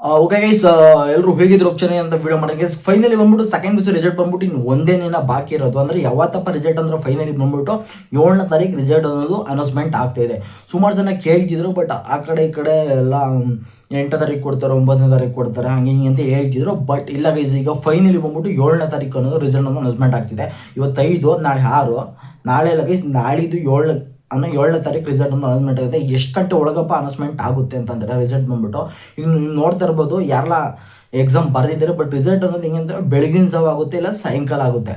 Okay guys, ಎಲ್ಲರೂ ಹೇಗಿದ್ರು option ಅಂತ ವಿಡಿಯೋ ಮಾಡಿ ಗೈಸ್. ಫೈನಲಿ ಬಂದ್ಬಿಟ್ಟು ಸೆಕೆಂಡ್ ಬಿಸಿ ರಿಸಲ್ಟ್ ಬಂದ್ಬಿಟ್ಟು ಇನ್ನು ಒಂದೇ ದಿನ ಬಾಕಿ ಇರೋದು. ಅಂದ್ರೆ ಯಾವತ್ತಪ್ಪ ರಿಸಲ್ಟ್ ಅಂದ್ರೆ ಫೈನಲಿ ಬಂದ್ಬಿಟ್ಟು 7ನೇ ತಾರೀಕು ರಿಸಲ್ಟ್ ಅನ್ನೋದು ಅನೌನ್ಸ್ಮೆಂಟ್ ಆಗ್ತಾ ಇದೆ. ಸುಮಾರು ಜನ ಕೇಳ್ತಿದ್ರು, ಬಟ್ ಆ ಕಡೆ ಈ ಕಡೆ ಎಲ್ಲ 8ನೇ ತಾರೀಕು ಕೊಡ್ತಾರೆ, 9ನೇ ತಾರೀಕು ಕೊಡ್ತಾರೆ, ಹಂಗೆ ಹಿಂಗೆ ಅಂತ ಹೇಳ್ತಿದ್ರು. ಬಟ್ ಇಲ್ಲ ಗೈಸ್, ಈಗ ಫೈನಲಿ ಬಂದ್ಬಿಟ್ಟು 7ನೇ ತಾರೀಕು ಅನ್ನೋದು ರಿಸಲ್ಟ್ ಅನ್ನೋದು ಅನೌನ್ಸ್ಮೆಂಟ್ ಆಗ್ತಿದೆ. ಇವತ್ತು 5, ನಾಳೆ 6, ನಾಳೆ ಇಲ್ಲ ಗೈಸ್, ನಾಳಿದ್ದು 7ನೇ ತಾರೀಕು ರಿಸಲ್ಟ್ ಒಂದು ಅನೌನ್ಸ್ಮೆಂಟ್ ಆಗುತ್ತೆ. ಎಷ್ಟು ಗಂಟೆ ಒಳಗಪ್ಪ ಅನೌನ್ಸ್ಮೆಂಟ್ ಆಗುತ್ತೆ ಅಂತಂದರೆ ರಿಸಲ್ಟ್ ಬಂದ್ಬಿಟ್ಟು ಈಗ ನೀವು ನೋಡ್ತಾ ಇರ್ಬೋದು, ಯಾರೆಲ್ಲ ಎಕ್ಸಾಮ್ ಬರೆದಿದ್ದಾರೆ. ಬಟ್ ರಿಸಲ್ಟ್ ಅನ್ನೋದು ಹೆಂಗೆ ಅಂತ ಬೆಳಗಿನ ಜಾವ ಆಗುತ್ತೆ, ಇಲ್ಲ ಸಾಯಂಕಾಲ ಆಗುತ್ತೆ.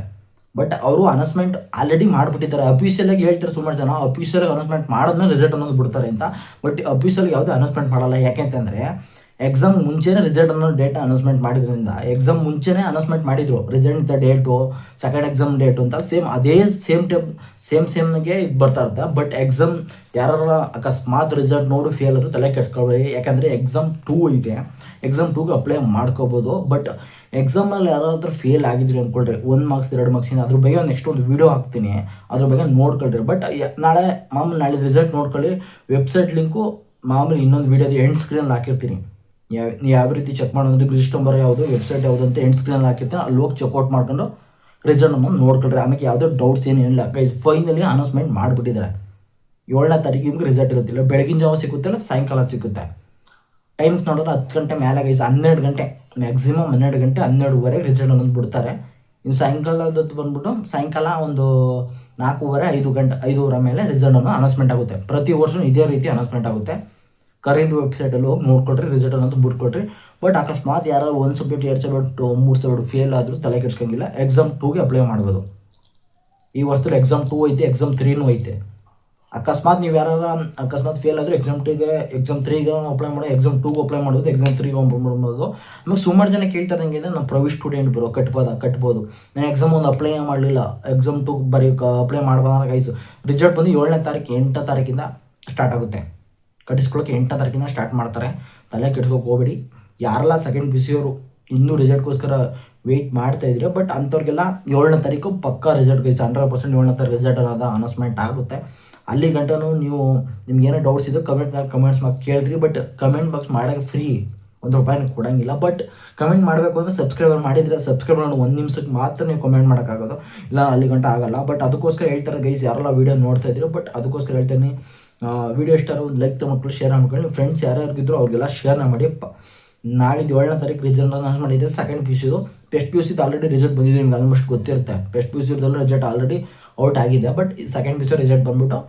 ಬಟ್ ಅವರು ಅನೌನ್ಸ್ಮೆಂಟ್ ಆಲ್ರೆಡಿ ಮಾಡಿಬಿಟ್ಟಿದ್ದಾರೆ. ಅಫಿಷಿಯಲ್ ಆಗಿ ಹೇಳ್ತಾರೆ ಸುಮಾರು ಜನ, ಅಫಿಷಿಯಲ್ ಅನೌನ್ಸ್ಮೆಂಟ್ ಮಾಡಿದ್ಮೇಲೆ ರಿಸಲ್ಟ್ ಅನ್ನೋದು ಬಿಡ್ತಾರೆ ಅಂತ. ಬಟ್ ಅಫಿಷಿಯಲ್ ಯಾವುದೇ ಅನೌನ್ಸ್ಮೆಂಟ್ ಮಾಡಲ್ಲ. ಯಾಕೆಂತಂದರೆ ಎಕ್ಸಾಮ್ ಮುಂಚೆನೇ ರಿಸಲ್ಟ್ ಅನ್ನೋ ಡೇಟಾ ಅನೌನ್ಸ್ಮೆಂಟ್ ಮಾಡಿದ್ರಿಂದ, ಎಕ್ಸಾಮ್ ಮುಂಚೆನೇ ಅನೌನ್ಸ್ಮೆಂಟ್ ಮಾಡಿದ್ರು result date, second exam date ಅಂತ. ಅದೇ ಸೇಮ್ಗೆ ಇದು ಬರ್ತಾ ಇರುತ್ತೆ. ಬಟ್ ಎಕ್ಸಾಮ್ ಯಾರು ಅಕಸ್ಮಾತ್ ರಿಸಲ್ಟ್ ನೋಡಿ ಫೇಲ್ ಆದರೂ ತಲೆ ಕೆಡ್ಸ್ಕೊಳ್ಬೇಡಿ. ಯಾಕಂದರೆ ಎಕ್ಸಾಮ್ 2 ಐತೆ, ಎಕ್ಸಾಮ್ 2ಗೆ ಅಪ್ಲೈ ಮಾಡ್ಕೋಬೋದು. ಬಟ್ ಎಕ್ಸಾಮಲ್ಲಿ ಯಾರಾದ್ರೂ ಫೇಲ್ ಆಗಿದ್ರಿ ಅಂದ್ಕೊಳ್ರಿ, 1 ಮಾರ್ಕ್ಸ್ 2 ಮಾರ್ಕ್ಸಿಂದ, ಅದ್ರ ಬಗ್ಗೆ ನೆಕ್ಸ್ಟ್ ಒಂದು ವೀಡಿಯೋ ಹಾಕ್ತೀನಿ, ಅದ್ರ ಬಗ್ಗೆ ನೋಡ್ಕೊಳ್ರಿ. ಬಟ್ ನಾಳೆ ರಿಸಲ್ಟ್ ನೋಡ್ಕೊಳ್ಳಿ. ವೆಬ್ಸೈಟ್ ಲಿಂಕು ಮಾಮೂಲಿ ಇನ್ನೊಂದು ವೀಡಿಯೋದ ಎಂಡ್ ಸ್ಕ್ರೀನಲ್ಲಿ ಹಾಕಿರ್ತೀನಿ. ಯಾವ ರೀತಿ ಚೆಕ್ ಮಾಡೋದು, ರಿಜಿಸ್ಟರ್ ನಂಬರ್ ಯಾವುದು, ವೆಬ್ಸೈಟ್ ಯಾವುದು ಅಂತ ಎಂಡ್ ಸ್ಕ್ರೀನಲ್ಲಿ ಹಾಕಿರ್ತೀನಿ. ಅಲ್ಲಿ ಹೋಗಿ ಚೆಕ್ಔಟ್ ಮಾಡ್ಕೊಂಡು ರಿಸಲ್ಟ್ ಅನ್ನು ನೋಡ್ಕೊಳ್ರಿ. ಆಮೇಲೆ ಯಾವುದೇ ಡೌಟ್ಸ್ ಏನಿಲ್ಲ. ಫೈನಲಿ ಅನೌನ್ಸ್ಮೆಂಟ್ ಮಾಡಿಬಿಟ್ಟಿದ್ದಾರೆ. 7ನೇ ತಾರೀಕು ನಿಮ್ಗೆ ರಿಸಲ್ಟ್ ಇರುತ್ತಿಲ್ಲ, ಬೆಳಗಿನ ಜಾವ ಸಿಗುತ್ತಿಲ್ಲ, ಸಾಯಂಕಾಲ ಸಿಗುತ್ತೆ. ಟೈಮ್ಸ್ ನೋಡಿದ್ರೆ 10 ಗಂಟೆ ಮೇಲೆ ಗೈಸ್, 12 ಗಂಟೆ ಮ್ಯಾಕ್ಸಿಮಮ್, 12 ಗಂಟೆ 12:30 ರಿಸಲ್ಟ್ ಅನ್ನೋದು ಬಿಡ್ತಾರೆ. ಇನ್ನು ಸಾಯಂಕಾಲದದ್ದು ಬಂದ್ಬಿಟ್ಟು ಸಾಯಂಕಾಲ ಒಂದು 4:30, 5 ಗಂಟೆ 5:30 ಮೇಲೆ ರಿಸಲ್ಟ್ ಅನ್ನೋದು ಅನೌನ್ಸ್ಮೆಂಟ್ ಆಗುತ್ತೆ. ಪ್ರತಿ ವರ್ಷ ಇದೇ ರೀತಿ ಅನೌನ್ಸ್ಮೆಂಟ್ ಆಗುತ್ತೆ. ಕರೆಂಟ್ ವೆಬ್ಸೈಟಲ್ಲಿ ಹೋಗಿ ನೋಡ್ಕೊಳ್ರಿ, ರಿಸಲ್ಟ್ ಅನ್ನೋದು ಬಿಟ್ಕೊಡ್ರಿ. ಬಟ್ ಅಕಸ್ಮಾತ್ ಯಾರು 1 ಸಬ್ಜೆಕ್ಟ್ 2 ಸಬ್ಜೆಕ್ಟ್ 3 ಸಬ್ಜೆಕ್ಟ್ ಫೇಲ್ ಆದರೂ ತಲೆ ಕೆಡ್ಸ್ಕೊಂಗಿಲ್ಲ. ಎಕ್ಸಾಮ್ 2ಗೆ ಅಪ್ಲೈ ಮಾಡ್ಬೋದು. ಈ ವರ್ಷದಲ್ಲಿ ಎಕ್ಸಾಮ್ 2 ಐತೆ, ಎಕ್ಸಾಮ್ 3ನೂ ಐತೆ. ಅಕಸ್ಮಾತ್ ನೀವು ಅಕಸ್ಮಾತ್ ಫೇಲ್ ಆದರೂ ಎಕ್ಸಾಮ್ 3ಗೆ ಅಪ್ಲೈ ಮಾಡಿ, ಎಕ್ಸಾಮ್ 2ಗೆ ಅಪ್ಲೈ ಮಾಡೋದು, ಎಕ್ಸಾಮ್ 3ಗೆ ಅಪ್ಲೈ ಮಾಡ್ಬೋದು. ಆಮೇಲೆ ಸುಮಾರು ಜನ ಕೇಳ್ತಾರೆ ಹೆಂಗೆ ನಮ್ಮ ಪ್ರೈವೇಟ್ ಸ್ಟೂಡೆಂಟ್ ಬರೋ ಕಟ್ಬೋದು. ನಾನು ಎಕ್ಸಾಮ್ ಒಂದು ಅಪ್ಲೈ ಮಾಡಲಿಲ್ಲ, ಎಕ್ಸಾಮ್ 2 ಅಪ್ಲೈ ಮಾಡ್ಬೋದ ಗೈಸು. ರಿಸಲ್ಟ್ ಬಂದು 7ನೇ ತಾರೀಕು 8ನೇ ತಾರೀಕಿಂದ ಸ್ಟಾರ್ಟ್ ಆಗುತ್ತೆ. ಕಟ್ಟಿಸ್ಕೊಳ್ಳೋಕೆ 8ನೇ ತಾರೀಕಿಂದ ಸ್ಟಾರ್ಟ್ ಮಾಡ್ತಾರೆ. ತಲೆ ಕೆಡ್ಸ್ಕೊಕ್ಕೆ ಹೋಗ್ಬೇಡಿ. ಯಾರೆಲ್ಲ ಸೆಕೆಂಡ್ ಪಿ ಸಿ ಅವರು ಇನ್ನೂ ರಿಸಲ್ಟ್ಗೋಸ್ಕರ ವೆಯ್ಟ್ ಮಾಡ್ತಾ ಇದ್ರೆ, ಬಟ್ ಅಂಥವ್ರಿಗೆಲ್ಲ 7ನೇ ತಾರೀಕು ಪಕ್ಕಾ ರಿಸಲ್ಟ್ ಗೈಸ್, 100% 7ನೇ ತಾರೀಕು ರಿಸಲ್ಟ್ ಅನ್ನೋದು ಅನೌನ್ಸ್ಮೆಂಟ್ ಆಗುತ್ತೆ. ಅಲ್ಲಿ ಗಂಟನೂ ನಿಮ್ಗೆ ಏನೋ ಡೌಟ್ಸ್ ಇದ್ದರೆ ಕಮೆಂಟ್ಸ್ ಮಾಡಿ ಕೇಳಿದ್ರಿ. ಬಟ್ ಕಮೆಂಟ್ ಬಾಕ್ಸ್ ಮಾಡೋಕ್ಕೆ ಫ್ರೀ, ₹1 ಕೊಡೋಂಗಿಲ್ಲ. ಬಟ್ ಕಮೆಂಟ್ ಮಾಡಬೇಕು ಅಂದರೆ ಸಬ್ಸ್ಕ್ರೈಬರ್ ಮಾಡಿದರೆ, ಸಬ್ಸ್ಕ್ರೈಬರ್ 1 ನಿಮಿಷಕ್ಕೆ ಮಾತ್ರ ನೀವು ಕಮೆಂಟ್ ಮಾಡೋಕ್ಕಾಗೋದು, ಇಲ್ಲ ಅಲ್ಲಿ ಗಂಟೆ ಆಗೋಲ್ಲ. ಬಟ್ ಅದಕ್ಕೋಸ್ಕರ ಹೇಳ್ತಾರೆ ಗೈಸ್, ಯಾರೆಲ್ಲ ವೀಡಿಯೋ ನೋಡ್ತಾ ಇದ್ರು. ಬಟ್ ಅದಕ್ಕೋಸ್ಕರ ಹೇಳ್ತೀನಿ, ವೀಡಿಯೋ ಇಷ್ಟ ಒಂದು ಲೈಕ್ ತಗೊಂಡು ಶೇರ್ ಮಾಡ್ಕೊಳ್ಳಿ. ನಿಮ್ಮ ಫ್ರೆಂಡ್ಸ್ ಯಾರ್ಯಾರಿಗಿದ್ರು ಅವ್ರಿಗೆಲ್ಲ ಶೇರ್ನ ಮಾಡಿ. ನಾಳಿದ್ದು 7ನೇ ತಾರೀಕು ರಿಸಲ್ಟ್ ಅನೌನ್ಸ್ ಮಾಡಿದೆ. ಸೆಕೆಂಡ್ ಪಿ ಯು ಸಿದು, ಫಸ್ಟ್ ಪಿ ಯು ಸಿದು ಆಲ್ರೆಡಿ ರಿಸಲ್ಟ್ ಬಂದಿದೆ, ನಿಮ್ಗೆ ಆಲ್ಮೋಸ್ಟ್ ಗೊತ್ತಿರುತ್ತೆ. ಫಸ್ಟ್ ಪಿ ಯು ಸಿದಲ್ಲೂ ರಿಸಲ್ಟ್ ಆಲ್ರೆಡಿ ಔಟ್ ಆಗಿದೆ. But second P U C result ಬಂದ್ಬಿಟ್ಟು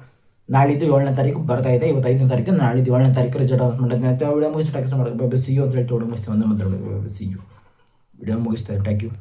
ನಾಳಿದ್ದು 7ನೇ ತಾರೀಕು ಬರ್ತಾ ಇದೆ. ಇವತ್ತು 5ನೇ ತಾರೀಕು, ನಾಳಿದ್ದು 7ನೇ ತಾರೀಕು ರಿಸಲ್ಟ್ ಅನೌನ್ಸ್ ಮಾಡಿದೆ ಅಂತ ವಿಡಿಯೋ ಮುಗಿಸಿ ಟ್ಯಾಕ್ಸ್ ಮಾಡೋದು. ಸಿ ಯು ಅಂತ ಹೇಳ್ತಿ ವಿಡಿಯೋ ಮುಗಿಸ್ತೀವಿ. ಒಂದೇ ಮಾತಾಡಬೇಕು. ಸಿ ಯು ವಿಡಿಯೋ ಮುಗಿಸ್ತಾರೆ. Thank you.